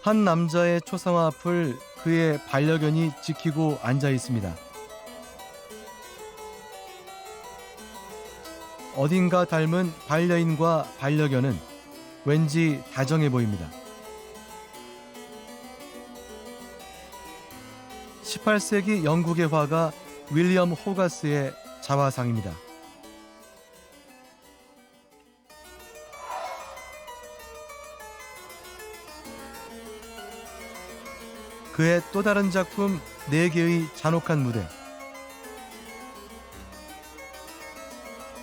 한 남자의 초상화 앞을 그의 반려견이 지키고 앉아 있습니다. 어딘가 닮은 반려인과 반려견은 왠지 다정해 보입니다. 18세기 영국의 화가 윌리엄 호가스의 자화상입니다. 그의 또 다른 작품 4개의 잔혹한 무대.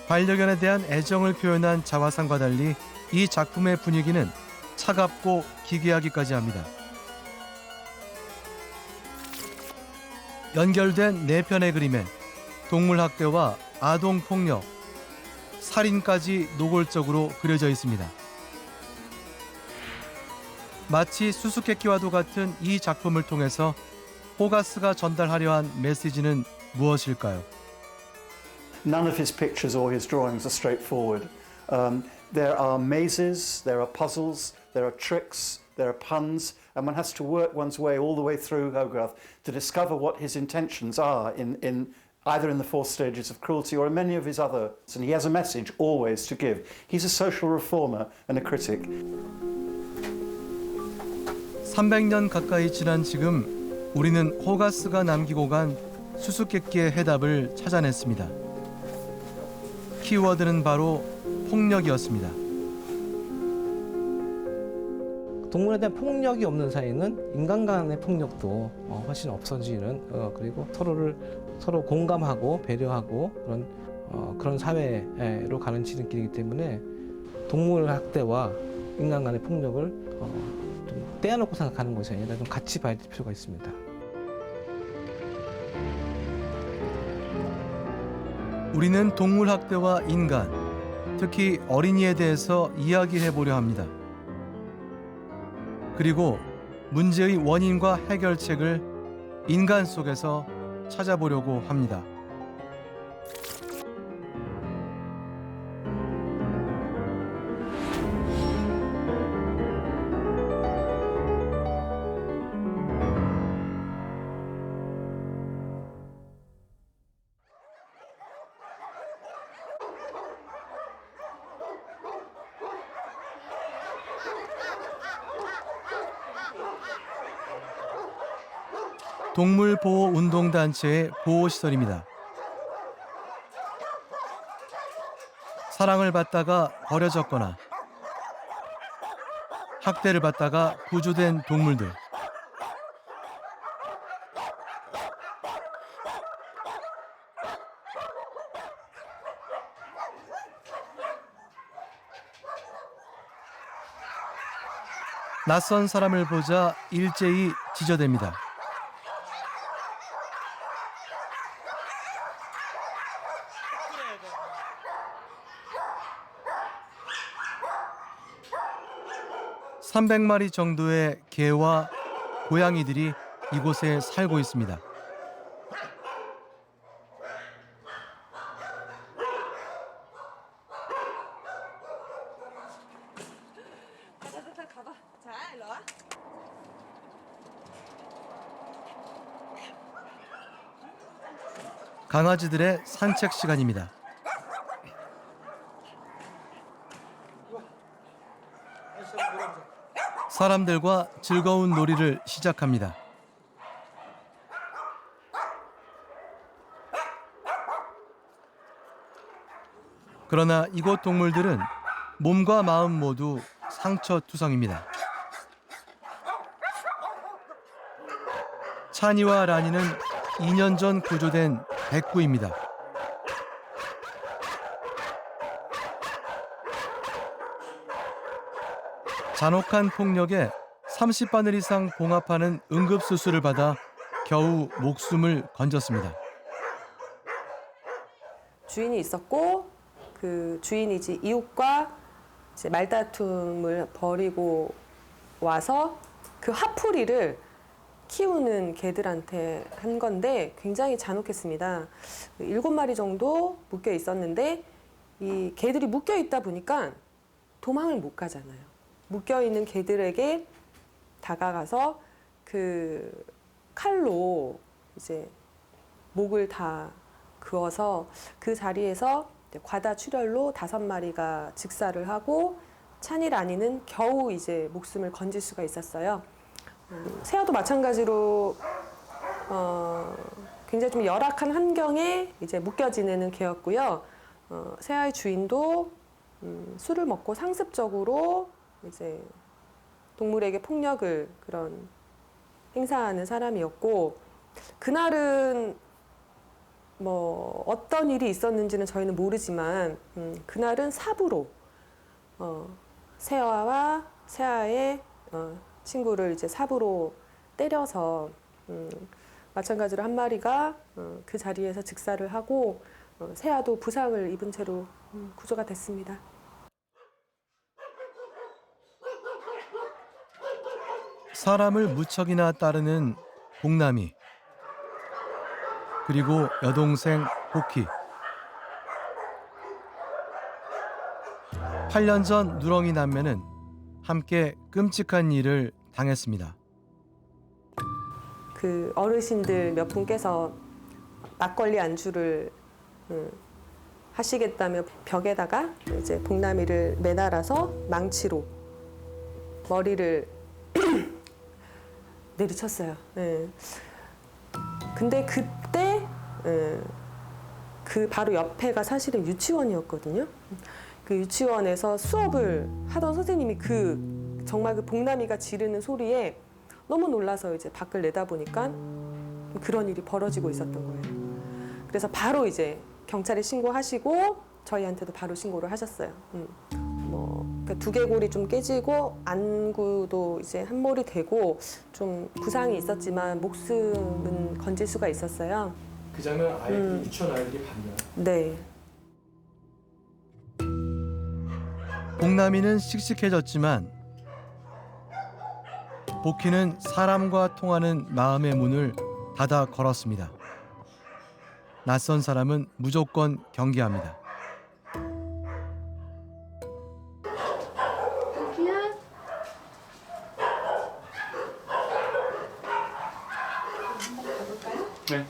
반려견에 대한 애정을 표현한 자화상과 달리 이 작품의 분위기는 차갑고 기괴하기까지 합니다. 연결된 4편의 그림에 동물학대와 아동폭력, 살인까지 노골적으로 그려져 있습니다. 마치 수수께끼와도 같은 이 작품을 통해서 호가스가 전달하려 한 메시지는 무엇일까요? None of his pictures or his drawings are straightforward. There are mazes, there are puzzles, there are tricks, there are puns, and one has to work one's way all the way through Hogarth to discover what his intentions are in either in the 4 stages of cruelty or in many of his other. And he has a message always to give. He's a social reformer and a critic. 300년 가까이 지난 지금 우리는 호가스가 남기고 간 수수께끼의 해답을 찾아냈습니다. 키워드는 바로 폭력이었습니다. 동물에 대한 폭력이 없는 사회는 인간 간의 폭력도 훨씬 없어지는 그리고 서로 공감하고 배려하고 그런 사회로 가는 지름길이기 때문에 동물 학대와 인간 간의 폭력을 좀 떼어놓고 생각하는 것이 아니라 좀 같이 봐야 될 필요가 있습니다. 우리는 동물 학대와 인간, 특히 어린이에 대해서 이야기해 보려 합니다. 그리고 문제의 원인과 해결책을 인간 속에서 찾아보려고 합니다. 동물보호운동단체의 보호시설입니다. 사랑을 받다가 버려졌거나 학대를 받다가 구조된 동물들. 낯선 사람을 보자 일제히 지저댑니다. (300마리) 정도의 개와 고양이들이 이곳에 살고 있습니다. 강아지들의 산책 시간입니다. 사람들과 즐거운 놀이를 시작합니다. 그러나 이곳 동물들은 몸과 마음 모두 상처투성입니다. 찬이와 라니는 2년 전 구조된 백구입니다. 잔혹한 폭력에 30바늘 이상 봉합하는 응급수술을 받아 겨우 목숨을 건졌습니다. 주인이 있었고 그 주인이지 이웃과 이제 말다툼을 벌이고 와서 그 화풀이를 키우는 개들한테 한 건데 굉장히 잔혹했습니다. 7마리 정도 묶여 있었는데 이 개들이 묶여 있다 보니까 도망을 못 가잖아요. 묶여 있는 개들에게 다가가서 그 칼로 이제 목을 다 그어서 그 자리에서 과다 출혈로 5마리가 즉사를 하고 찬일 아니는 겨우 이제 목숨을 건질 수가 있었어요. 새아도 마찬가지로 굉장히 좀 열악한 환경에 이제 묶여 지내는 개였고요. 새아의 주인도 술을 먹고 상습적으로 이제 동물에게 폭력을 그런 행사하는 사람이었고, 그날은 뭐 어떤 일이 있었는지는 저희는 모르지만 그날은 삽으로 새아와 새아의 친구를 이제 삽으로 때려서 마찬가지로 한 마리가 그 자리에서 즉사를 하고 새아도 부상을 입은 채로 구조가 됐습니다. 사람을 무척이나 따르는 복남이, 그리고 여동생 복희. 8년 전 누렁이 남매는 함께 끔찍한 일을 당했습니다. 그 어르신들 몇 분께서 막걸리 안주를 하시겠다며 벽에다가 이제 복남이를 매달아서 망치로 머리를 내리쳤어요. 예. 근데 그때 그 바로 옆에가 사실은 유치원이었거든요. 그 유치원에서 수업을 하던 선생님이 정말 그 복남이가 지르는 소리에 너무 놀라서 이제 밖을 내다보니까 그런 일이 벌어지고 있었던 거예요. 그래서 바로 이제 경찰에 신고하시고 저희한테도 바로 신고를 하셨어요. 그러니까 두개골이 좀 깨지고 안구도 이제 함몰이 되고 좀 부상이 있었지만 목숨은 건질 수가 있었어요. 그 장면 아이들, 유치원 아이들이 봤나요? 네. 복남이는 씩씩해졌지만 복희는 사람과 통하는 마음의 문을 닫아 걸었습니다. 낯선 사람은 무조건 경계합니다. 네.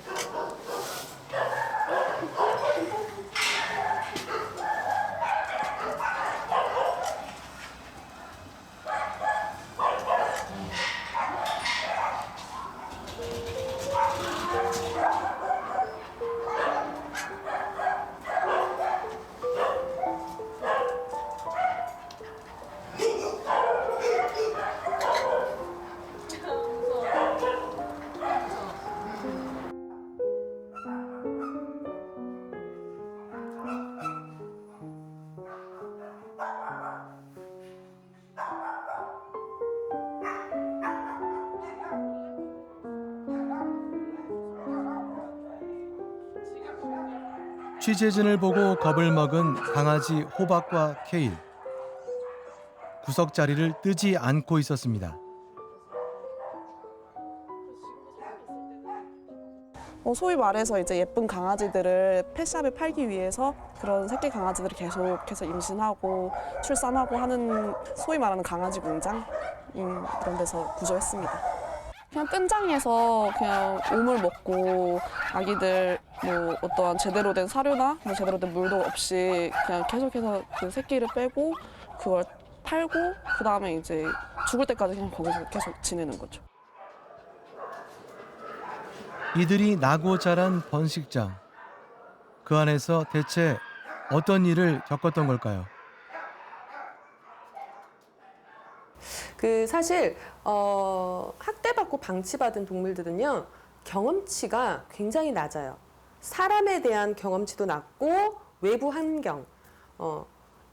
취재진을 보고 겁을 먹은 강아지 호박과 케일. 구석자리를 뜨지 않고 있었습니다. 소위 말해서 이제 예쁜 강아지들을 펫샵에 팔기 위해서 그런 새끼 강아지들을 계속해서 임신하고 출산하고 하는 소위 말하는 강아지 공장 이런 데서 구조했습니다. 그냥 끈장에서 그냥 오물 먹고 아기들 뭐 어떠한 제대로 된 사료나 뭐 제대로 된 물도 없이 그냥 계속해서 그 새끼를 빼고 그걸 팔고 그 다음에 이제 죽을 때까지 그냥 거기서 계속 지내는 거죠. 이들이 나고 자란 번식장. 그 안에서 대체 어떤 일을 겪었던 걸까요? 그 사실 학대받고 방치받은 동물들은요, 경험치가 굉장히 낮아요. 사람에 대한 경험치도 낮고 외부 환경,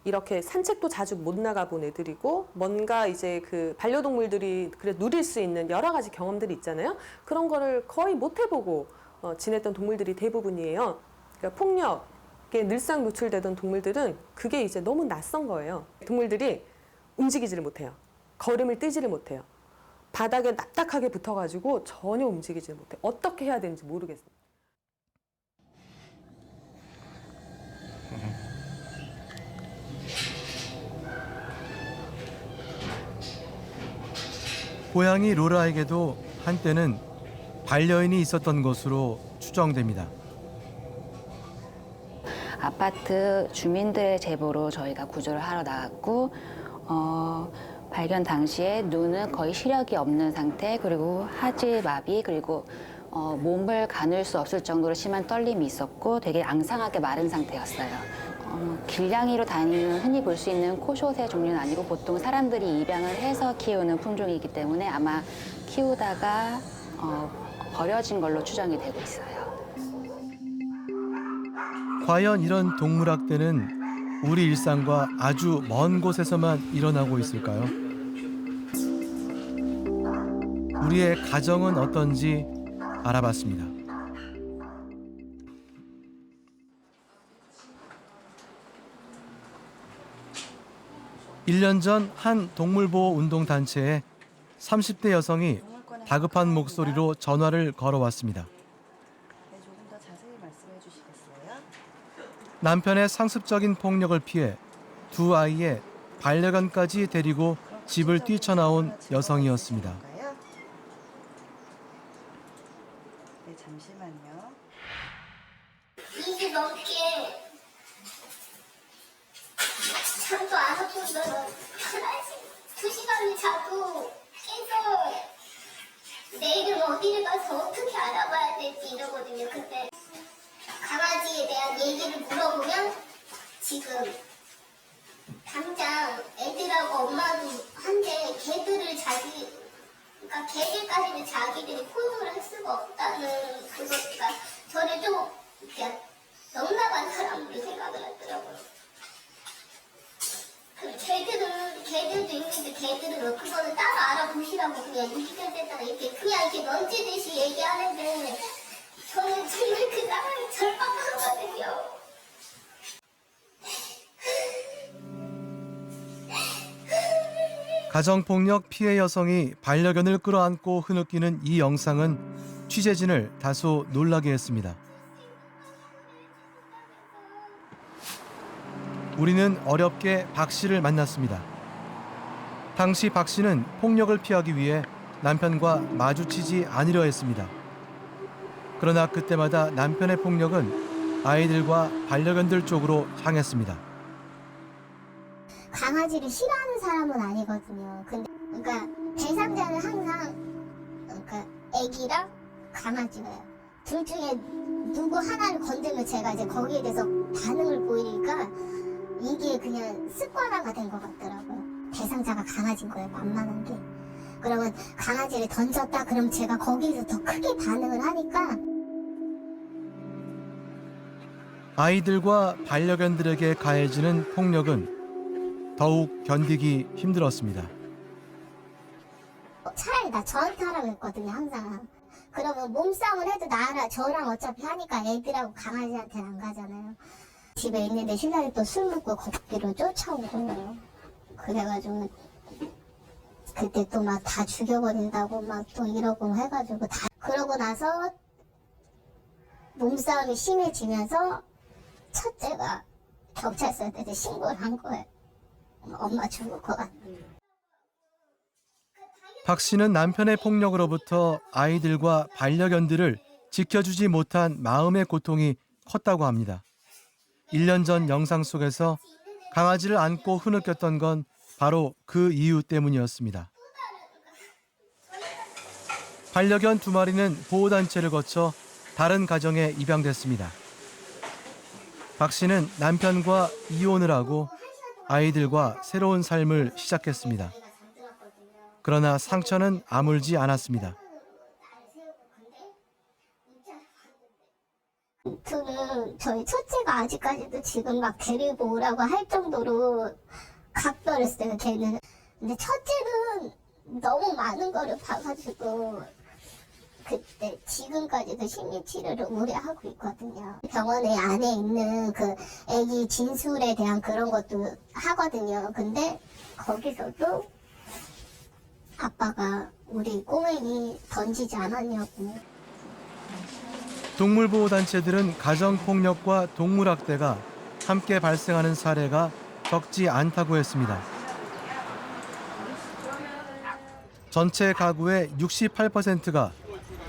이렇게 산책도 자주 못 나가본 애들이고, 뭔가 이제 그 반려동물들이 그래 누릴 수 있는 여러 가지 경험들이 있잖아요. 그런 거를 거의 못 해보고 지냈던 동물들이 대부분이에요. 그러니까 폭력에 늘상 노출되던 동물들은 그게 이제 너무 낯선 거예요. 동물들이 움직이지를 못해요. 걸음을 떼지를 못해요. 바닥에 납작하게 붙어가지고 전혀 움직이지를 못해요. 어떻게 해야 되는지 모르겠어요. 고양이 로라에게도 한때는 반려인이 있었던 것으로 추정됩니다. 아파트 주민들의 제보로 저희가 구조를 하러 나갔고 발견 당시에 눈은 거의 시력이 없는 상태, 그리고 하지 마비, 그리고 몸을 가눌 수 없을 정도로 심한 떨림이 있었고 되게 앙상하게 마른 상태였어요. 길냥이로 다니는 흔히 볼 수 있는 코숏의 종류는 아니고 보통 사람들이 입양을 해서 키우는 품종이기 때문에 아마 키우다가 버려진 걸로 추정이 되고 있어요. 과연 이런 동물학대는 우리 일상과 아주 먼 곳에서만 일어나고 있을까요? 우리의 가정은 어떤지 알아봤습니다. 일 년 전 한 동물보호 운동단체에 30대 여성이 다급한 목소리로 전화를 걸어왔습니다. 조금 더 자세히 말씀해 주시겠어요? 남편의 상습적인 폭력을 피해 두 아이의 반려견까지 데리고 집을 뛰쳐나온 여성이었습니다. 네, 잠시만요. 2주 넘게 잠도 안 오고 하나씩 2시간을 자도 깨서 내일은 어디를 가서 어떻게 알아봐야 될지 이러거든요. 근데 강아지에 대한 얘기를 물어보면 지금 당장 애들하고 엄마도 한데 걔들을 그러니까 걔들까지는 자기들이 포용을 할 수가 없다는 그거가 저를 좀 이렇게 넉나간 사람으로 생각을 하더라고요. 걔들도 있는데 걔들은 그거는 따로 알아보시라고 그냥 이기겠다 이렇게 넌지듯이 얘기하는데 저는 정말 그 상황이 절박하거든요. 가정폭력 피해 여성이 반려견을 끌어안고 흐느끼는 이 영상은 취재진을 다소 놀라게 했습니다. 우리는 어렵게 박 씨를 만났습니다. 당시 박 씨는 폭력을 피하기 위해 남편과 마주치지 않으려 했습니다. 그러나 그때마다 남편의 폭력은 아이들과 반려견들 쪽으로 향했습니다. 강아지를 싫어하는 사람은 아니거든요. 그러니까 대상자는 항상 그러니까 애기랑 강아지예요. 둘 중에 누구 하나를 건들면 제가 이제 거기에 대해서 반응을 보이니까 이게 그냥 습관화가 된 것 같더라고요. 대상자가 강아지인 거예요, 만만한 게. 그러면 강아지를 던졌다 그럼 제가 거기에서 더 크게 반응을 하니까 아이들과 반려견들에게 가해지는 폭력은 더욱 견디기 힘들었습니다. 차라리 나 저한테 하라고 했거든요, 항상. 그러면 몸싸움을 해도 저랑 어차피 하니까 애들하고 강아지한테는 안 가잖아요. 집에 있는데 신랑이 또 술 먹고 거기로 쫓아온 거예요. 그래가지고 그때 또 막 다 죽여버린다고 막 또 이러고 해가지고 그러고 나서 몸싸움이 심해지면서 첫째가 경찰서에 이제 신고를 한 거예요. 엄마 죽을 것 같아. 박 씨는 남편의 폭력으로부터 아이들과 반려견들을 지켜주지 못한 마음의 고통이 컸다고 합니다. 1년 전 영상 속에서 강아지를 안고 흐느꼈던 건 바로 그 이유 때문이었습니다. 반려견 2마리는 보호단체를 거쳐 다른 가정에 입양됐습니다. 박 씨는 남편과 이혼을 하고 아이들과 새로운 삶을 시작했습니다. 그러나 상처는 아물지 않았습니다. 저는 저희 첫째가 아직까지도 지금 막 데리고 오라고 할 정도로 각별했어요, 걔는. 근데 첫째는 너무 많은 거를 봐가지고 그때 지금까지도 심리치료를 오래 하고 있거든요. 병원에 안에 있는 그 애기 진술에 대한 그런 것도 하거든요. 근데 거기서도 아빠가 우리 꼬맹이 던지지 않았냐고. 동물보호단체들은 가정폭력과 동물학대가 함께 발생하는 사례가 적지 않다고 했습니다. 전체 가구의 68%가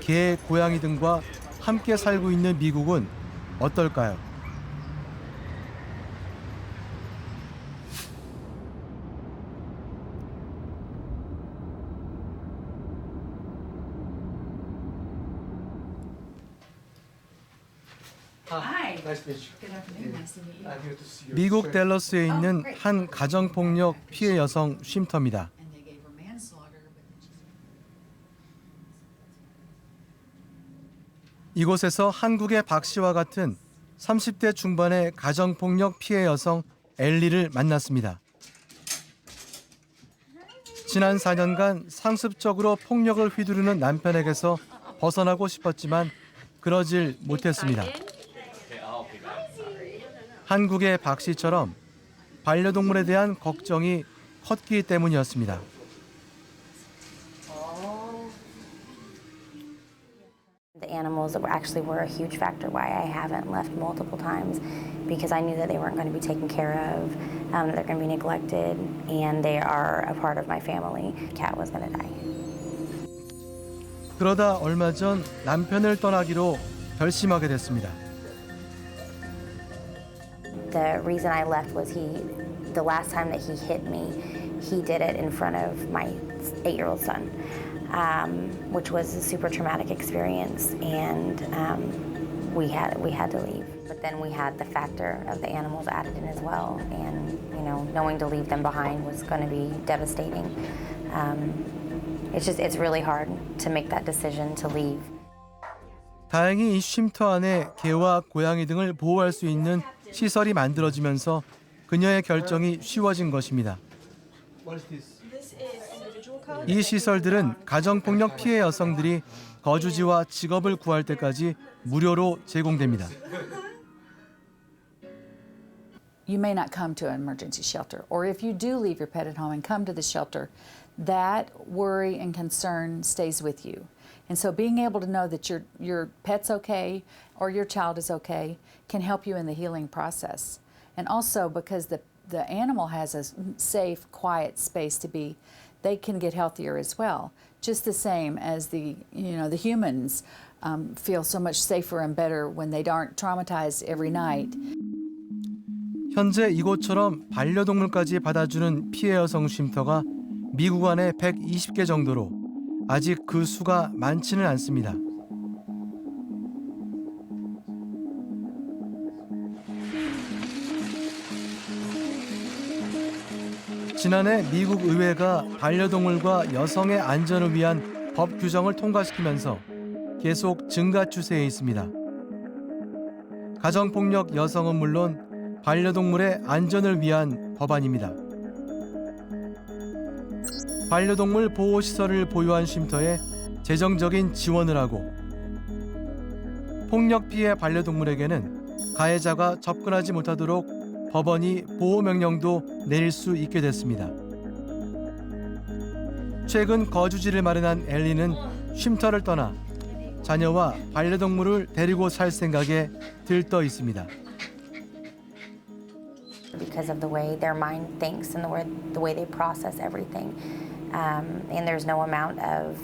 개, 고양이 등과 함께 살고 있는 미국은 어떨까요? 미국 댈러스에 있는 한 가정폭력 피해 여성 쉼터입니다. 이곳에서 한국의 박 씨와 같은 30대 중반의 가정폭력 피해 여성 엘리를 만났습니다. 지난 4년간 상습적으로 폭력을 휘두르는 남편에게서 벗어나고 싶었지만 그러질 못했습니다. 한국의 박 씨처럼 반려동물에 대한 걱정이 컸기 때문이었습니다. The animals were a huge factor why I haven't left multiple times, because I knew that they weren't going to be taken care of, that they're going to be neglected, and they are a part of my family. Cat was going to die. 그러다 얼마 전 남편을 떠나기로 결심하게 됐습니다. The reason I left was the last time that he hit me, he did it in front of my 8-year-old son, which was a super traumatic experience, and we had to leave. But then we had the factor of the animals added in as well, and knowing to leave them behind was going to be devastating. It's really hard to make that decision to leave. 다행히 이 쉼터 안에 개와 고양이 등을 보호할 수 있는 시설이 만들어지면서 그녀의 결정이 쉬워진 것입니다. 이 시설들은 가정폭력 피해 여성들이 거주지와 직업을 구할 때까지 무료로 제공됩니다. You may not come to an emergency shelter, or if you do leave your pet at home and come to the shelter, that worry and concern stays with you. And so being able to know that your pet's okay or your child is okay can help you in the healing process. And also because the animal has a safe, quiet space to be, they can get healthier as well. Just the same as the humans feel so much safer and better when they aren't traumatized every night. 현재 이곳처럼 반려동물까지 받아주는 피해 여성 쉼터가 미국 안에 120개 정도로 아직 그 수가 많지는 않습니다. 지난해 미국 의회가 반려동물과 여성의 안전을 위한 법 규정을 통과시키면서 계속 증가 추세에 있습니다. 가정폭력 여성은 물론 반려동물의 안전을 위한 법안입니다. 반려동물 보호시설을 보유한 쉼터에 재정적인 지원을 하고 폭력 피해 반려동물에게는 가해자가 접근하지 못하도록 법원이 보호명령도 내릴 수 있게 됐습니다. 최근 거주지를 마련한 엘리는 쉼터를 떠나 자녀와 반려동물을 데리고 살 생각에 들떠 있습니다. Because of the way their mind thinks and the way they process everything. And there's no amount of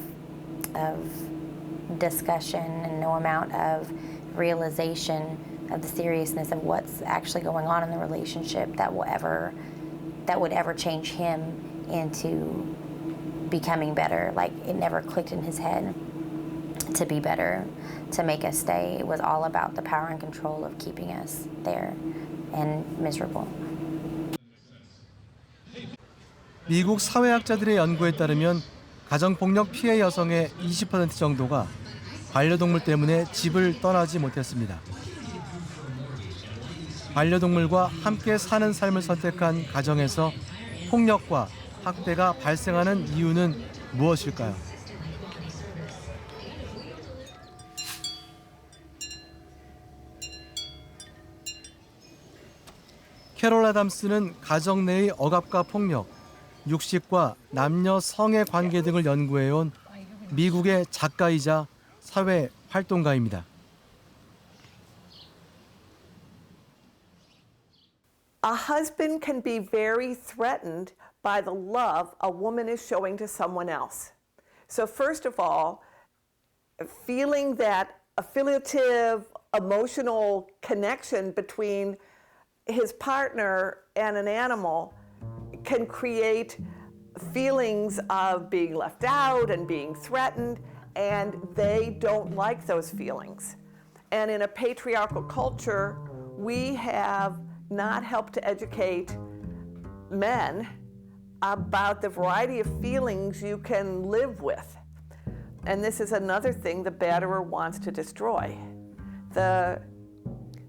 discussion and no amount of realization of the seriousness of what's actually going on in the relationship that would ever change him into becoming better. Like, it never clicked in his head to be better, to make us stay. It was all about the power and control of keeping us there and miserable. 미국 사회학자들의 연구에 따르면 가정폭력 피해 여성의 20% 정도가 반려동물 때문에 집을 떠나지 못했습니다. 반려동물과 함께 사는 삶을 선택한 가정에서 폭력과 학대가 발생하는 이유는 무엇일까요? 캐롤 아담스는 가정 내의 억압과 폭력, 육식과 남녀 성의 관계 등을 연구해온 미국의 작가이자 사회 활동가입니다. A husband can be very threatened by the love a woman is showing to someone else. So first of all, feeling that affiliative emotional connection between his partner and an animal can create feelings of being left out and being threatened, and they don't like those feelings. And in a patriarchal culture, we have not helped to educate men about the variety of feelings you can live with. And this is another thing the batterer wants to destroy. The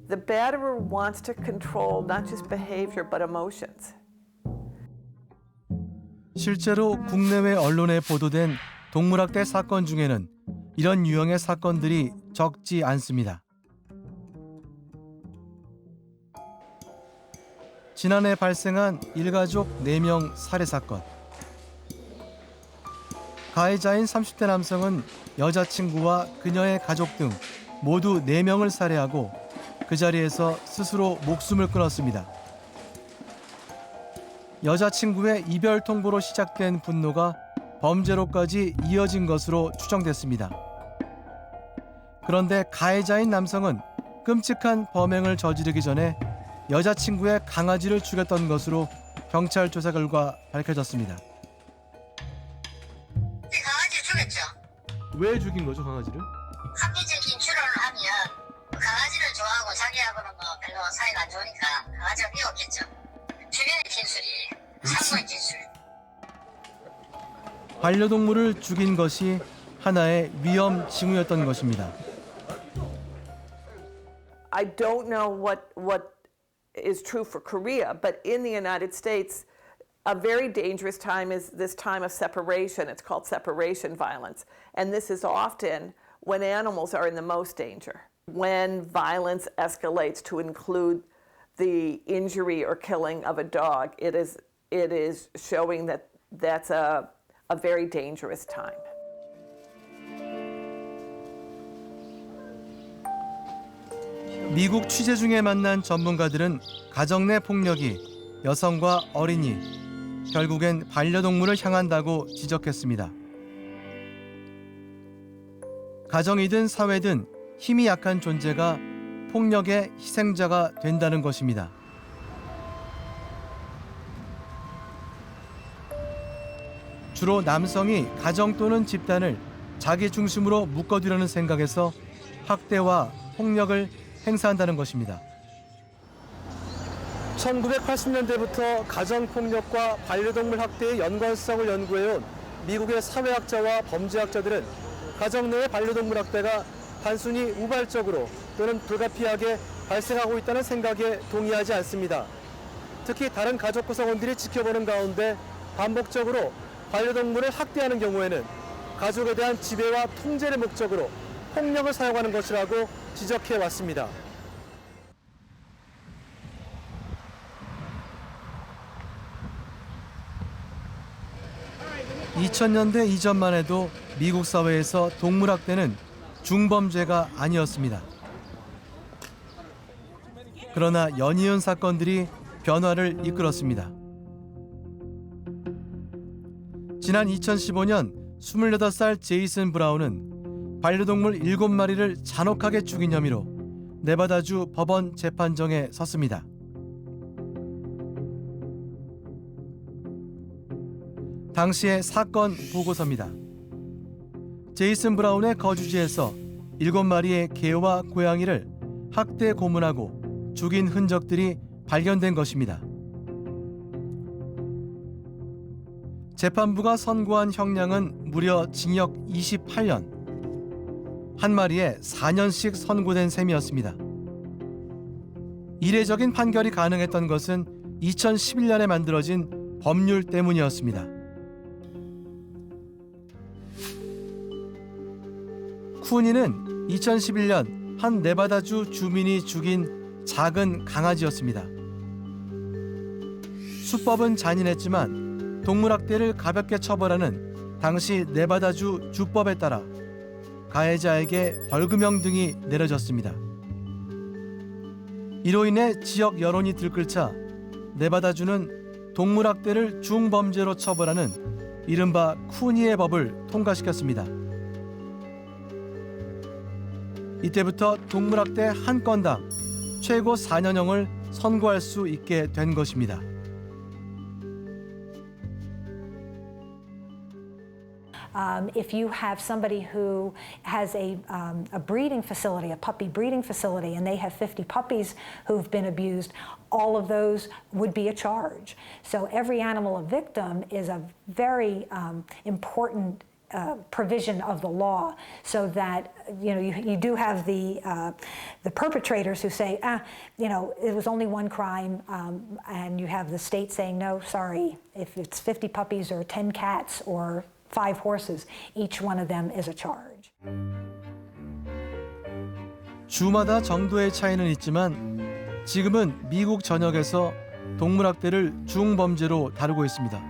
batterer wants to control not just behavior but emotions. 실제로 국내외 언론에 보도된 동물학대 사건 중에는 이런 유형의 사건들이 적지 않습니다. 지난해 발생한 일가족 4명 살해 사건. 가해자인 30대 남성은 여자친구와 그녀의 가족 등 모두 4명을 살해하고 그 자리에서 스스로 목숨을 끊었습니다. 여자친구의 이별 통보로 시작된 분노가 범죄로까지 이어진 것으로 추정됐습니다. 그런데 가해자인 남성은 끔찍한 범행을 저지르기 전에 여자친구의 강아지를 죽였던 것으로 경찰 조사 결과 밝혀졌습니다. 강아지 죽였죠. 왜 죽인 거죠, 강아지를? 합리적인 추론을 하면 강아지를 좋아하고 자기하고는 뭐 별로 사이가 안 좋으니까 강아지가 미웠겠죠. 주변의 진술이에요. 상부의 진술. 반려동물을 죽인 것이 하나의 위험 징후였던 것입니다. I don't know what is true for Korea, but in the United States, a very dangerous time is this time of separation. It's called separation violence. And this is often when animals are in the most danger. When violence escalates to include the injury or killing of a dog, it is showing that that's a very dangerous time. 미국 취재 중에 만난 전문가들은 가정 내 폭력이 여성과 어린이, 결국엔 반려동물을 향한다고 지적했습니다. 가정이든 사회든 힘이 약한 존재가 폭력의 희생자가 된다는 것입니다. 주로 남성이 가정 또는 집단을 자기 중심으로 묶어두려는 생각에서 학대와 폭력을 행사한다는 것입니다. 1980년대부터 가정폭력과 반려동물 학대의 연관성을 연구해온 미국의 사회학자와 범죄학자들은 가정 내의 반려동물 학대가 단순히 우발적으로 또는 불가피하게 발생하고 있다는 생각에 동의하지 않습니다. 특히 다른 가족 구성원들이 지켜보는 가운데 반복적으로 반려동물을 학대하는 경우에는 가족에 대한 지배와 통제를 목적으로 폭력을 사용하는 것이라고 지적해 왔습니다. (2000년대) 이전만 해도 미국 사회에서 동물학대는 중범죄가 아니었습니다. 그러나 연이은 사건들이 변화를 이끌었습니다. 지난 2015년 28살 제이슨 브라운은 반려동물 7마리를 잔혹하게 죽인 혐의로 네바다주 법원 재판정에 섰습니다. 당시의 사건 보고서입니다. 제이슨 브라운의 거주지에서 7마리의 개와 고양이를 학대 고문하고 죽인 흔적들이 발견된 것입니다. 재판부가 선고한 형량은 무려 징역 28년. 한 마리에 4년씩 선고된 셈이었습니다. 이례적인 판결이 가능했던 것은 2011년에 만들어진 법률 때문이었습니다. 쿠니는 2011년 한 네바다주 주민이 죽인 작은 강아지였습니다. 수법은 잔인했지만 동물학대를 가볍게 처벌하는 당시 네바다주 주법에 따라 가해자에게 벌금형 등이 내려졌습니다. 이로 인해 지역 여론이 들끓자 네바다주는 동물학대를 중범죄로 처벌하는 이른바 쿠니의 법을 통과시켰습니다. 이때부터 동물학대 한 건당 최고 4년형을 선고할 수 있게 된 것입니다. If you have somebody who has a breeding facility, a puppy breeding facility, and they have 50 puppies who've been abused, all of those would be a charge. So every animal a victim is a very important provision of the law, so that you do have the perpetrators who say, it was only one crime, and you have the state saying, no, sorry, if it's 50 puppies or 10 cats or 5 horses, each one of them is a charge. 주마다 정도의 차이는 있지만 지금은 미국 전역에서 동물학대를 중범죄로 다루고 있습니다.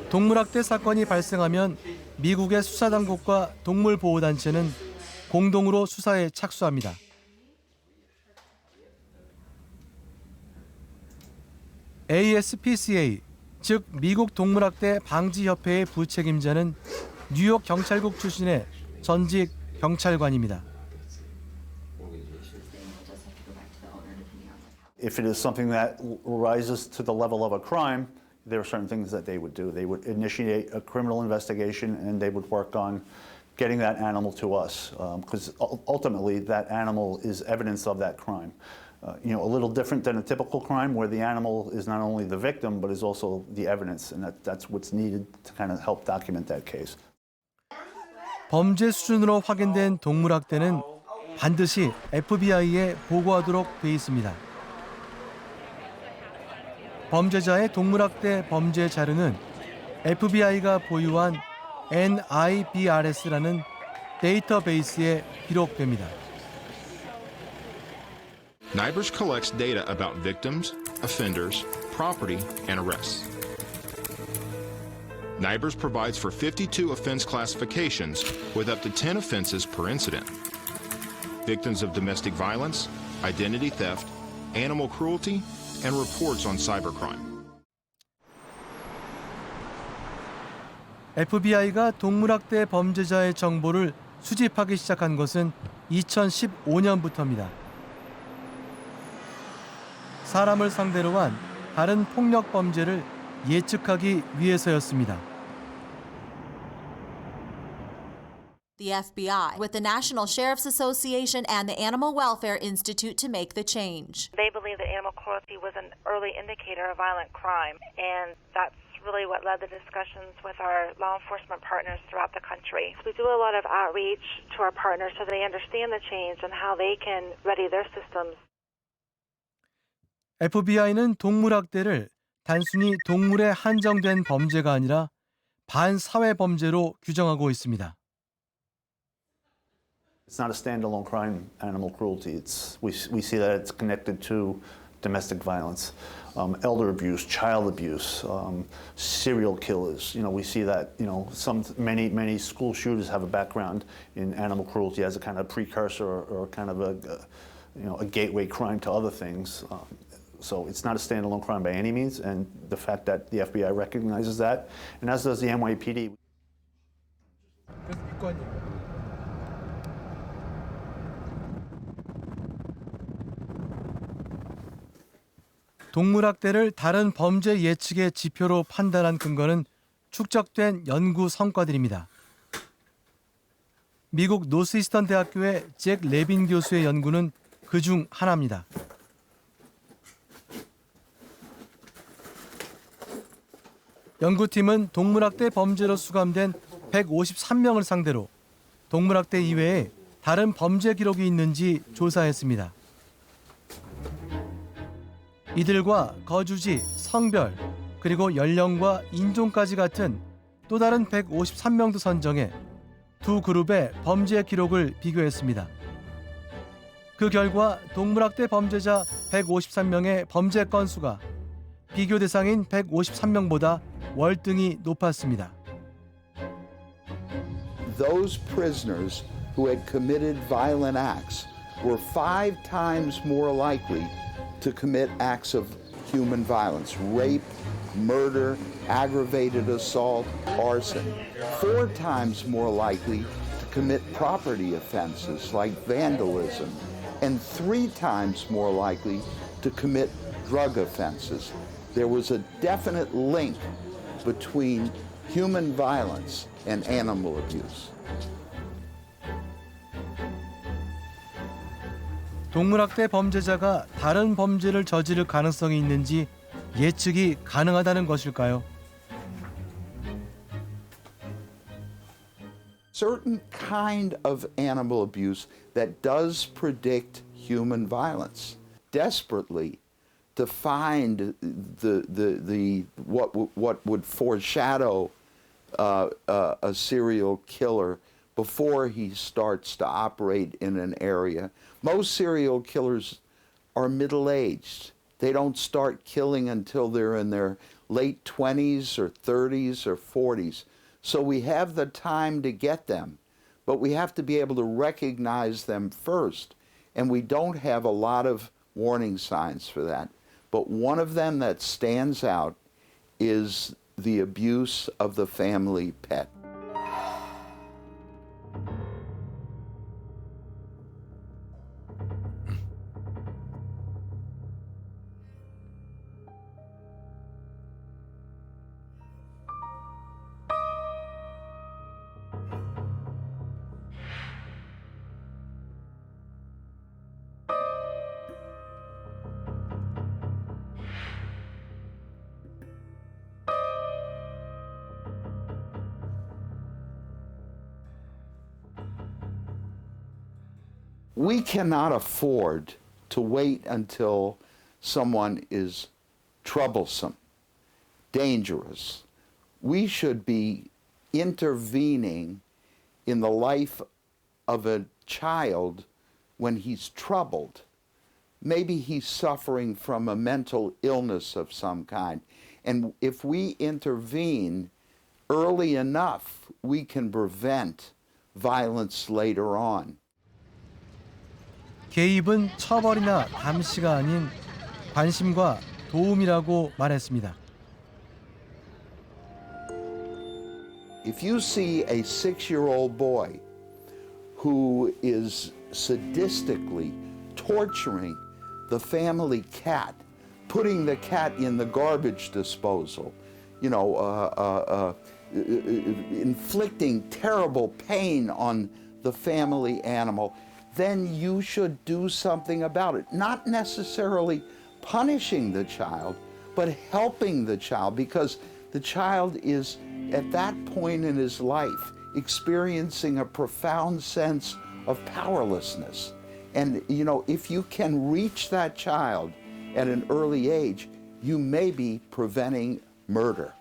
동물학대 사건이 발생하면 미국의 수사당국과 동물보호단체는 공동으로 수사에 착수합니다. ASPCA, 즉 미국 동물학대 방지협회의 부책임자는 뉴욕 경찰국 출신의 전직 경찰관입니다. If it is something that rises to the level of a crime, there are certain things that they would do. They would initiate a criminal investigation and they would work on getting that animal to us, because ultimately that animal is evidence of that crime. A little different than a typical crime where the animal is not only the victim but is also the evidence, and that's what's needed to kind of help document that case. 범죄 수준으로 확인된 동물학대는 반드시 FBI에 보고하도록 돼 있습니다. 범죄자의 동물학대 범죄 자료는 FBI가 보유한 NIBRS라는 데이터베이스에 기록됩니다. NIBRS collects data about victims, offenders, property, and arrests. NIBRS provides for 52 offense classifications with up to 10 offenses per incident. Victims of domestic violence, identity theft, animal cruelty, and reports on cybercrime. FBI가 동물학대 범죄자의 정보를 수집하기 시작한 것은 2015년부터입니다. 사람을 상대로 한 다른 폭력 범죄를 예측하기 위해서였습니다. The FBI, with the National Sheriff's Association and the Animal Welfare Institute to make the change. They believe that animal cruelty was an early indicator of violent crime, and that's really what led the discussions with our law enforcement partners throughout the country. We do a lot of outreach to our partners so they understand the change and how they can ready their systems. FBI는 동물학대를 단순히 동물에 한정된 범죄가 아니라 반사회 범죄로 규정하고 있습니다. It's not a standalone crime, animal cruelty. We see that it's connected to domestic violence, elder abuse, child abuse, serial killers. We see that many school shooters have a background in animal cruelty as a kind of precursor or kind of a gateway crime to other things. So it's not a standalone crime by any means, and the fact that the FBI recognizes that, and as does the NYPD. 동물학대를 다른 범죄 예측의 지표로 판단한 근거는 축적된 연구 성과들입니다. 미국 노스이스턴 대학교의 잭 레빈 교수의 연구는 그중 하나입니다. 연구팀은 동물학대 범죄로 수감된 153명을 상대로 동물학대 이외에 다른 범죄 기록이 있는지 조사했습니다. 이들과 거주지, 성별, 그리고 연령과 인종까지 같은 또 다른 153명도 선정해 두 그룹의 범죄 기록을 비교했습니다. 그 결과 동물학대 범죄자 153명의 범죄 건수가 비교 대상인 153명보다 월등히 높았습니다. Those prisoners who had committed violent acts were 5 times more likely to commit acts of human violence, rape, murder, aggravated assault, arson. 4 times more likely to commit property offenses like vandalism, and 3 times more likely to commit drug offenses. There was a definite link between human violence and animal abuse. 동물학대 범죄자가 다른 범죄를 저지를 가능성이 있는지 예측이 가능하다는 것일까요? Certain kind of animal abuse that does predict human violence. Desperately to find what would foreshadow a serial killer before he starts to operate in an area. Most serial killers are middle-aged. They don't start killing until they're in their late 20s or 30s or 40s. So we have the time to get them, but we have to be able to recognize them first. And we don't have a lot of warning signs for that. But one of them that stands out is the abuse of the family pet. We cannot afford to wait until someone is troublesome, dangerous. We should be intervening in the life of a child when he's troubled. Maybe he's suffering from a mental illness of some kind. And if we intervene early enough, we can prevent violence later on. 개입은 처벌이나 감시가 아닌 관심과 도움이라고 말했습니다. If you see a 6-year-old boy who is sadistically torturing the family cat, putting the cat in the garbage disposal, inflicting terrible pain on the family animal, then you should do something about it. Not necessarily punishing the child, but helping the child, because the child is, at that point in his life, experiencing a profound sense of powerlessness. And, if you can reach that child at an early age, you may be preventing murder.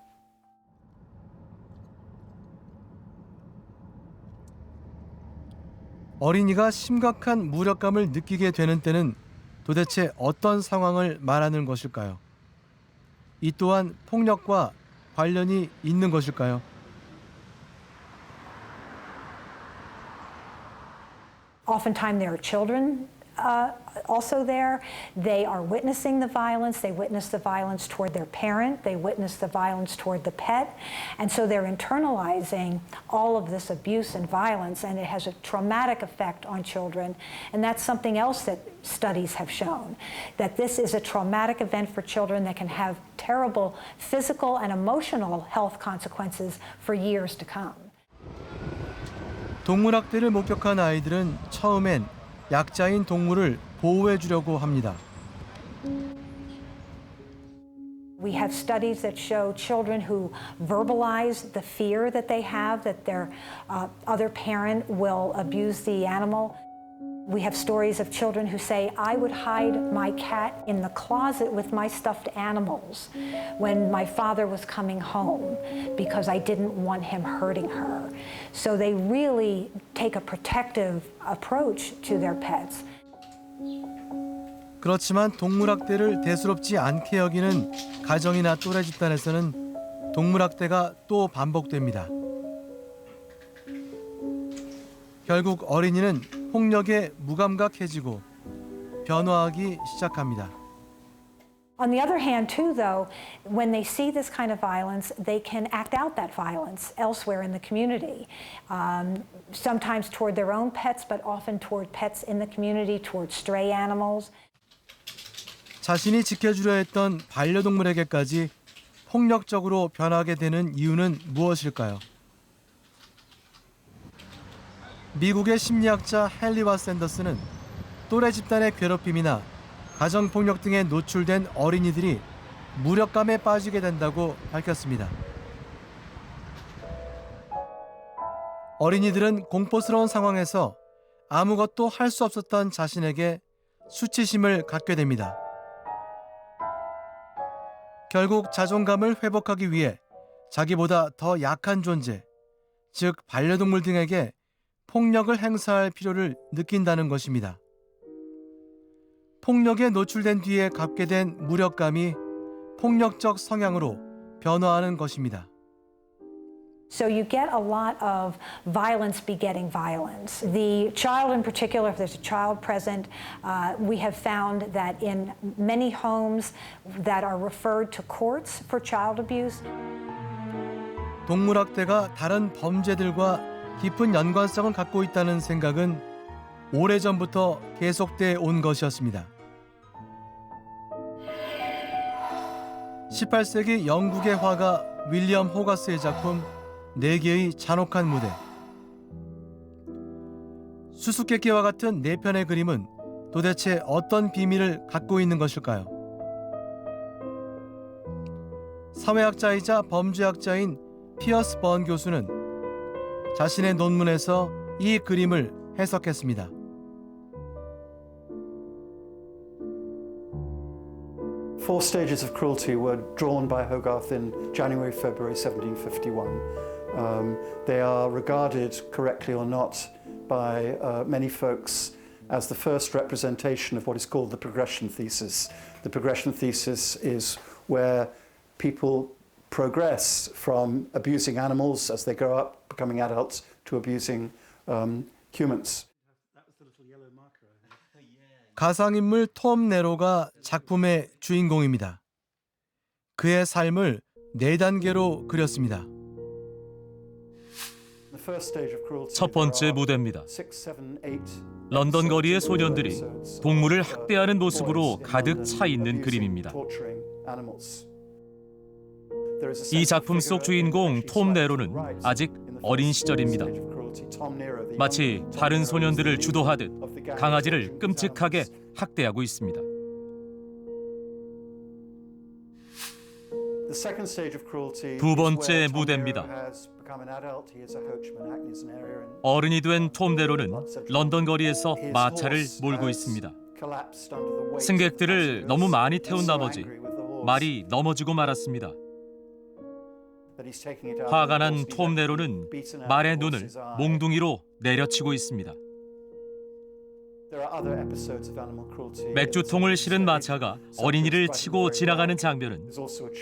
어린이가 심각한 무력감을 느끼게 되는 때는 도대체 어떤 상황을 말하는 것일까요? 이 또한 폭력과 관련이 있는 것일까요? Oftentimes there are children also there. They are witnessing the violence. They witness the violence toward their parent. They witness the violence toward the pet. And so they're internalizing all of this abuse and violence, and it has a traumatic effect on children. And that's something else that studies have shown, that this is a traumatic event for children that can have terrible physical and emotional health consequences for years to come. 동물학대를 목격한 아이들은 처음엔 약자인 동물을 보호해 주려고 합니다. We have studies that show children who verbalize the fear that they have that their other parent will abuse the animal. We have stories of children who say, I would hide my cat in the closet with my stuffed animals when my father was coming home because I didn't want him hurting her. So they really take a protective approach to their pets. 그렇지만 동물학대를 대수롭지 않게 여기는 가정이나 또래 집단에서는 동물학대가 또 반복됩니다. 결국 어린이는 폭력에 무감각해지고 변화하기 시작합니다. On the other hand, too, though, when they see this kind of violence, they can act out that violence elsewhere in the community, sometimes toward their own pets, but often toward pets in the community, toward stray animals. 자신이 지켜주려 했던 반려동물에게까지 폭력적으로 변하게 되는 이유는 무엇일까요? 미국의 심리학자 헨리와 샌더스는 또래 집단의 괴롭힘이나 가정폭력 등에 노출된 어린이들이 무력감에 빠지게 된다고 밝혔습니다. 어린이들은 공포스러운 상황에서 아무것도 할 수 없었던 자신에게 수치심을 갖게 됩니다. 결국 자존감을 회복하기 위해 자기보다 더 약한 존재, 즉 반려동물 등에게 폭력을 행사할 필요를 느낀다는 것입니다. 폭력에 노출된 뒤에 갖게 된 무력감이 폭력적 성향으로 변화하는 것입니다. So you get a lot of violence begetting violence. The child in particular, if there's a child present, we have found that in many homes that are referred to courts for child abuse. 동물학대가 다른 범죄들과 깊은 연관성을 갖고 있다는 생각은 오래전부터 계속돼 온 것이었습니다. 18세기 영국의 화가 윌리엄 호가스의 작품 4개의 잔혹한 무대. 수수께끼와 같은 4편의 그림은 도대체 어떤 비밀을 갖고 있는 것일까요? 사회학자이자 범죄학자인 피어스 번 교수는 자신의 논문에서 이 그림을 해석했습니다. Four stages of cruelty were drawn by Hogarth in January, February 1751. They are regarded, correctly or not, by many folks as the first representation of what is called the progression thesis. The progression thesis is where people progress from abusing animals as they grow up, becoming adults, to abusing humans. 가상인물 톰 네로가 작품의 주인공입니다. 그의 삶을 4단계로 그렸습니다. 첫 번째 무대입니다. 런던 거리의 소년들이 동물을 학대하는 모습으로 가득 차 있는 그림입니다. 이 작품 속 주인공 톰 네로는 아직 어린 시절입니다. 마치 다른 소년들을 주도하듯 강아지를 끔찍하게 학대하고 있습니다. 두 번째 무대입니다. 어른이 된 톰 네로는 런던 거리에서 마차를 몰고 있습니다. 승객들을 너무 많이 태운 나머지 말이 넘어지고 말았습니다. 화가 난 톰 네로는 말의 눈을 몽둥이로 내려치고 있습니다. 맥주통을 실은 마차가 어린이를 치고 지나가는 장면은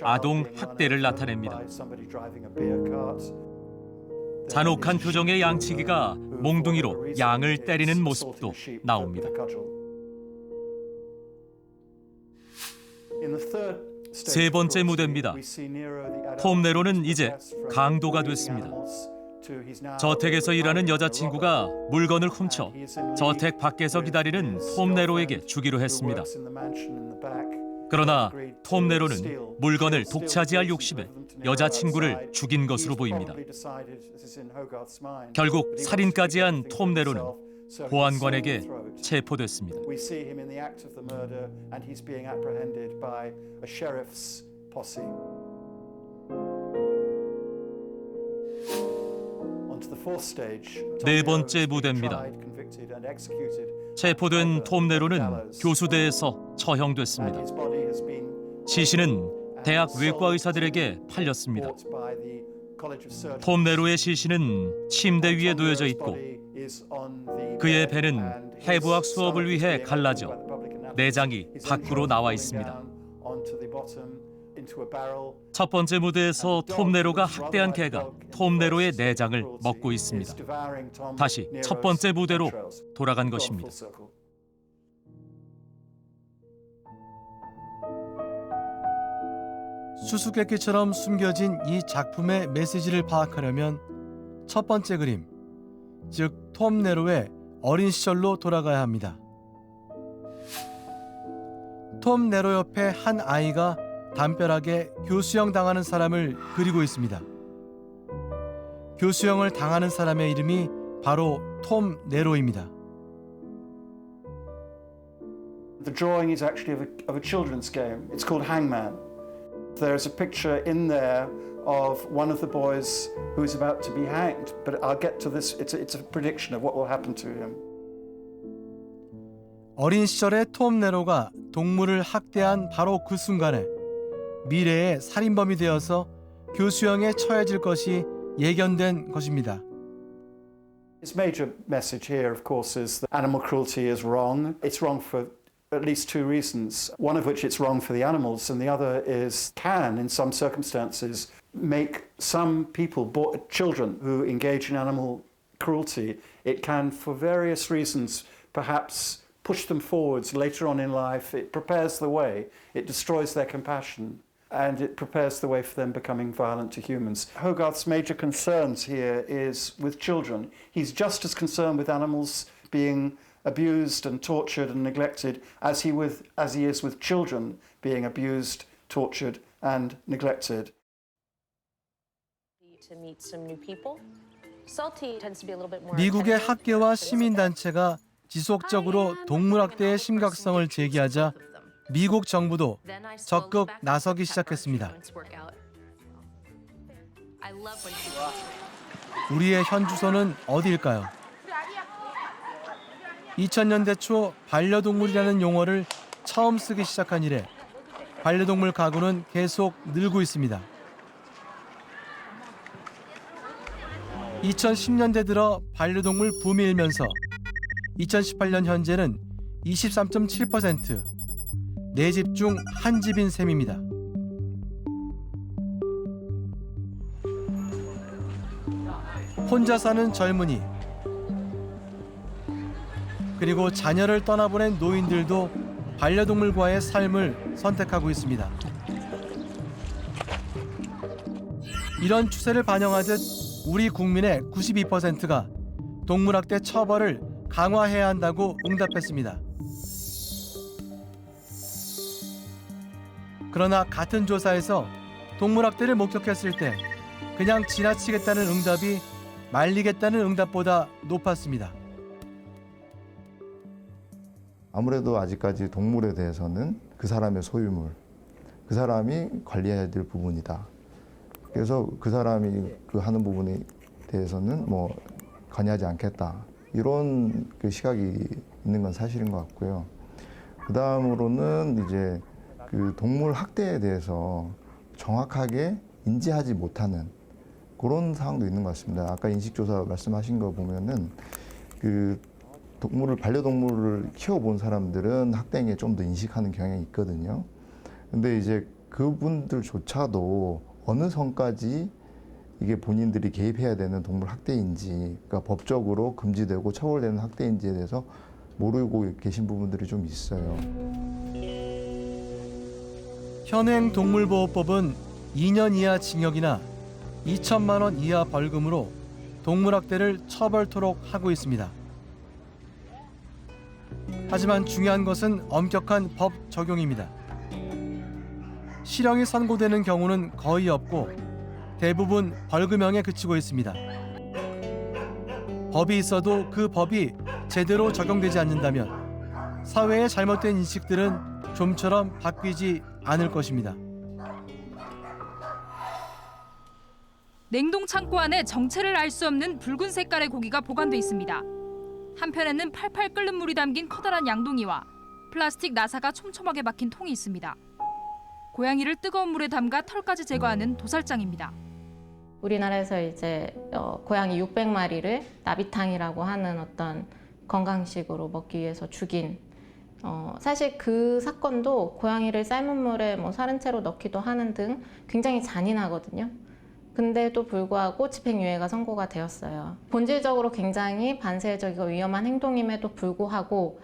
아동 학대를 나타냅니다. 잔혹한 표정의 양치기가 몽둥이로 양을 때리는 모습도 나옵니다. 세 번째 무대입니다. 톰 네로는 이제 강도가 됐습니다. 저택에서 일하는 여자친구가 물건을 훔쳐 저택 밖에서 기다리는 톰 네로에게 주기로 했습니다. 그러나 톰 네로는 물건을 독차지할 욕심에 여자친구를 죽인 것으로 보입니다. 결국 살인까지 한 톰 네로는 보안관에게 체포됐습니다. 네 번째 무대입니다. 체포된 톰 네로는 교수대에서 처형됐습니다. 시신은 대학 외과 의사들에게 팔렸습니다. 톰 네로의 시신은 침대 위에 놓여져 있고 그의 배는 해부학 수업을 위해 갈라져 내장이 밖으로 나와 있습니다. 첫 번째 무대에서 톰 네로가 학대한 개가 톰 네로의 내장을 먹고 있습니다. 다시 첫 번째 무대로 돌아간 것입니다. 수수께끼처럼 숨겨진 이 작품의 메시지를 파악하려면 첫 번째 그림, 즉 톰 네로의 어린 시절로 돌아가야 합니다. 톰 네로 옆에 한 아이가 담벼락에 교수형 당하는 사람을 그리고 있습니다. 교수형을 당하는 사람의 이름이 바로 톰 네로입니다. The drawing is actually of a children's game. It's called Hangman. There's a picture in there of one of the boys who is about to be hanged, but I'll get to this. It's a prediction of what will happen to him. 어린 시절의 톰 네로가 동물을 학대한 바로 그 순간에 미래의 살인범이 되어서 교수형에 처해질 것이 예견된 것입니다. His major message here, of course, is that animal cruelty is wrong. It's wrong for at least two reasons. One of which it's wrong for the animals, and the other is can, in some circumstances, make some people, children who engage in animal cruelty, it can, for various reasons, perhaps push them forwards later on in life. It prepares the way. It destroys their compassion. And it prepares the way for them becoming violent to humans. Hogarth's major concerns here is with children. He's just as concerned with animals being abused and tortured and neglected as he is with children being abused, tortured and neglected. 미국의 학계와 시민단체가 지속적으로 동물학대의 심각성을 제기하자 미국 정부도 적극 나서기 시작했습니다. 우리의 현 주소는 어디일까요? 2000년대 초 반려동물이라는 용어를 처음 쓰기 시작한 이래 반려동물 가구는 계속 늘고 있습니다. 2010년대 들어 반려동물 붐이 일면서 2018년 현재는 23.7%, 4집 중 1집인 셈입니다. 혼자 사는 젊은이, 그리고 자녀를 떠나보낸 노인들도 반려동물과의 삶을 선택하고 있습니다. 이런 추세를 반영하듯 우리 국민의 92%가 동물학대 처벌을 강화해야 한다고 응답했습니다. 그러나 같은 조사에서 동물학대를 목격했을 때 그냥 지나치겠다는 응답이 말리겠다는 응답보다 높았습니다. 아무래도 아직까지 동물에 대해서는 그 사람의 소유물, 그 사람이 관리해야 될 부분이다. 그래서 그 사람이 그 하는 부분에 대해서는 뭐 관여하지 않겠다. 이런 그 시각이 있는 건 사실인 것 같고요. 그 다음으로는 이제 그 동물 학대에 대해서 정확하게 인지하지 못하는 그런 상황도 있는 것 같습니다. 아까 인식조사 말씀하신 거 보면은 그 반려동물을 키워본 사람들은 학대 행위에 좀 더 인식하는 경향이 있거든요. 근데 이제 그분들조차도 어느 선까지 이게 본인들이 개입해야 되는 동물 학대인지, 그러니까 법적으로 금지되고 처벌되는 학대인지에 대해서 모르고 계신 부분들이 좀 있어요. 현행 동물보호법은 2년 이하 징역이나 2천만 원 이하 벌금으로 동물학대를 처벌토록 하고 있습니다. 하지만 중요한 것은 엄격한 법 적용입니다. 실형이 선고되는 경우는 거의 없고 대부분 벌금형에 그치고 있습니다. 법이 있어도 그 법이 제대로 적용되지 않는다면 사회의 잘못된 인식들은 좀처럼 바뀌지 않을 것입니다. 냉동 창고 안에 정체를 알 수 없는 붉은 색깔의 고기가 보관돼 있습니다. 한편에는 팔팔 끓는 물이 담긴 커다란 양동이와 플라스틱 나사가 촘촘하게 박힌 통이 있습니다. 고양이를 뜨거운 물에 담가 털까지 제거하는 도살장입니다. 우리나라에서 이제 고양이 600마리를 나비탕이라고 하는 어떤 건강식으로 먹기 위해서 죽인 사실 그 사건도 고양이를 삶은 물에 사른 채로 넣기도 하는 등 굉장히 잔인하거든요. 근데도 불구하고 집행유예가 선고가 되었어요. 본질적으로 굉장히 반사회적이고 위험한 행동임에도 불구하고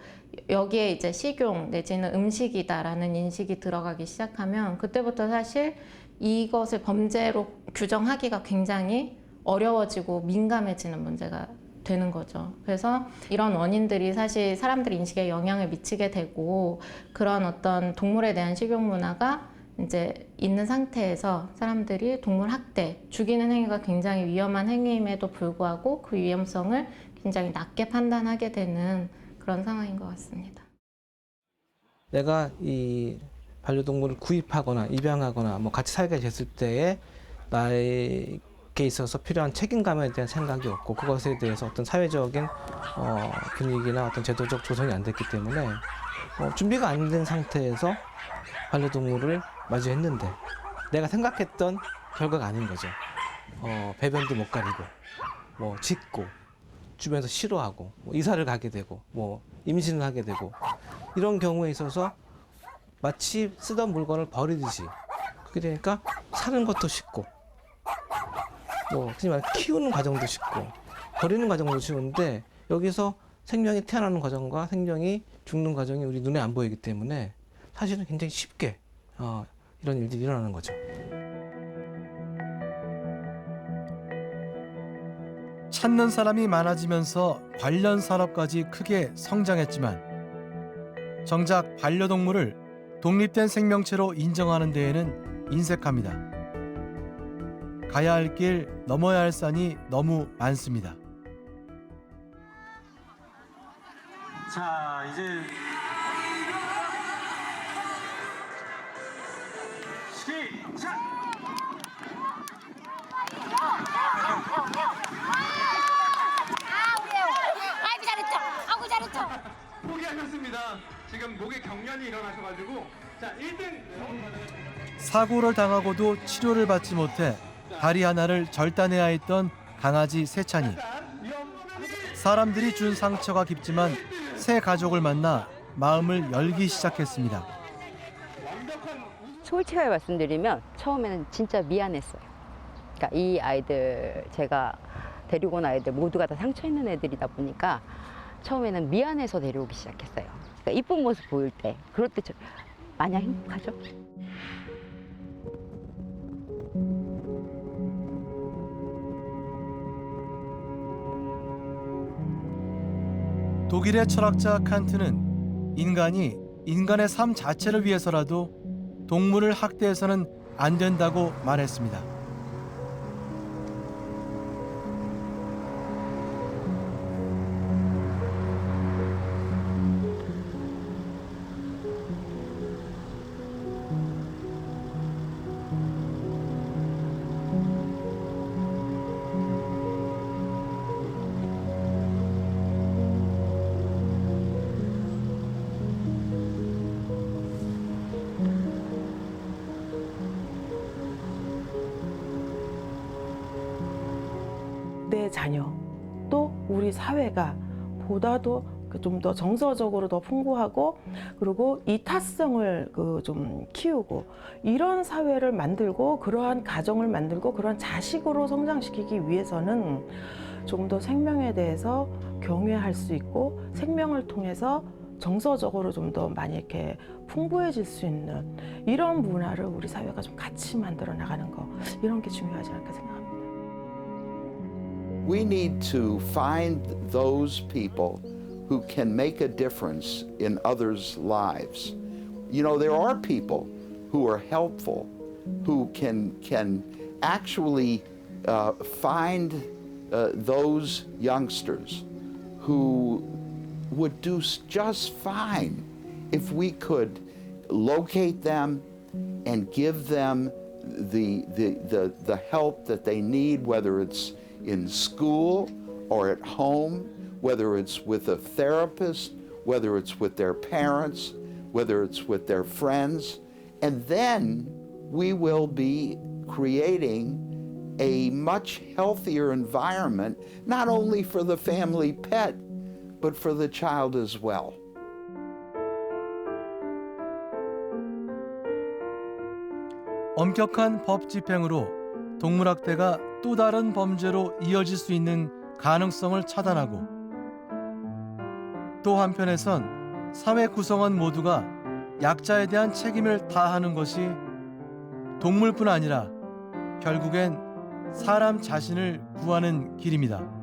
여기에 이제 식용 내지는 음식이다라는 인식이 들어가기 시작하면 그때부터 사실 이것을 범죄로 규정하기가 굉장히 어려워지고 민감해지는 문제가 되는 거죠. 그래서 이런 원인들이 사실 사람들 인식에 영향을 미치게 되고 그런 어떤 동물에 대한 식용 문화가 이제 있는 상태에서 사람들이 동물 학대, 죽이는 행위가 굉장히 위험한 행위임에도 불구하고 그 위험성을 굉장히 낮게 판단하게 되는 그런 상황인 것 같습니다. 내가 이 반려동물을 구입하거나 입양하거나 뭐 같이 살게 됐을 때에 나에게 있어서 필요한 책임감에 대한 생각이 없고 그것에 대해서 어떤 사회적인 분위기나 어떤 제도적 조성이 안 됐기 때문에 준비가 안 된 상태에서 반려동물을 마주했는데 내가 생각했던 결과가 아닌 거죠. 배변도 못 가리고 뭐 짖고 주변에서 싫어하고 뭐 이사를 가게 되고 뭐 임신을 하게 되고 이런 경우에 있어서 마치 쓰던 물건을 버리듯이 그게 되니까 사는 것도 쉽고 뭐 흔히 말해 키우는 과정도 쉽고 버리는 과정도 쉬운데 여기서 생명이 태어나는 과정과 생명이 죽는 과정이 우리 눈에 안 보이기 때문에 사실은 굉장히 쉽게 이런 일들이 일어나는 거죠. 찾는 사람이 많아지면서 관련 산업까지 크게 성장했지만 정작 반려동물을 독립된 생명체로 인정하는 데에는 인색합니다. 가야 할 길, 넘어야 할 산이 너무 많습니다. 자, 이제 시작! 아이고 잘했죠. 아이고 잘했죠. 포기하셨습니다. 지금 목에 경련이 일어나셔가지고 자 1등 사고를 당하고도 치료를 받지 못해 다리 하나를 절단해야 했던 강아지 세찬이. 사람들이 준 상처가 깊지만 새 가족을 만나 마음을 열기 시작했습니다. 솔직하게 말씀드리면 처음에는 진짜 미안했어요. 그러니까 이 아이들 제가 데리고 온 아이들 모두가 다 상처 있는 애들이다 보니까 처음에는 미안해서 데려오기 시작했어요. 그러니까 이쁜 모습 보일 때 그럴 때 마냥 행복하죠. 독일의 철학자 칸트는 인간이 인간의 삶 자체를 위해서라도 동물을 학대해서는 안 된다고 말했습니다. 내 자녀 또 우리 사회가 보다도 좀 더 정서적으로 더 풍부하고 그리고 이타성을 좀 키우고 이런 사회를 만들고 그러한 가정을 만들고 그런 자식으로 성장시키기 위해서는 조금 더 생명에 대해서 경외할 수 있고 생명을 통해서 정서적으로 좀 더 많이 이렇게 풍부해질 수 있는 이런 문화를 우리 사회가 좀 같이 만들어 나가는 거 이런 게 중요하지 않을까 생각합니다. We need to find those people who can make a difference in others' lives. You know, there are people who are helpful, who can actually find those youngsters who would do just fine if we could locate them and give them the help that they need, whether it's in school or at home, whether it's with a therapist, whether it's with their parents, whether it's with their friends. And then we will be creating a much healthier environment, not only for the family pet, but for the child as well. 엄격한 법 집행으로 동물학대가 또 다른 범죄로 이어질 수 있는 가능성을 차단하고 또 한편에선 사회 구성원 모두가 약자에 대한 책임을 다하는 것이 동물뿐 아니라 결국엔 사람 자신을 구하는 길입니다.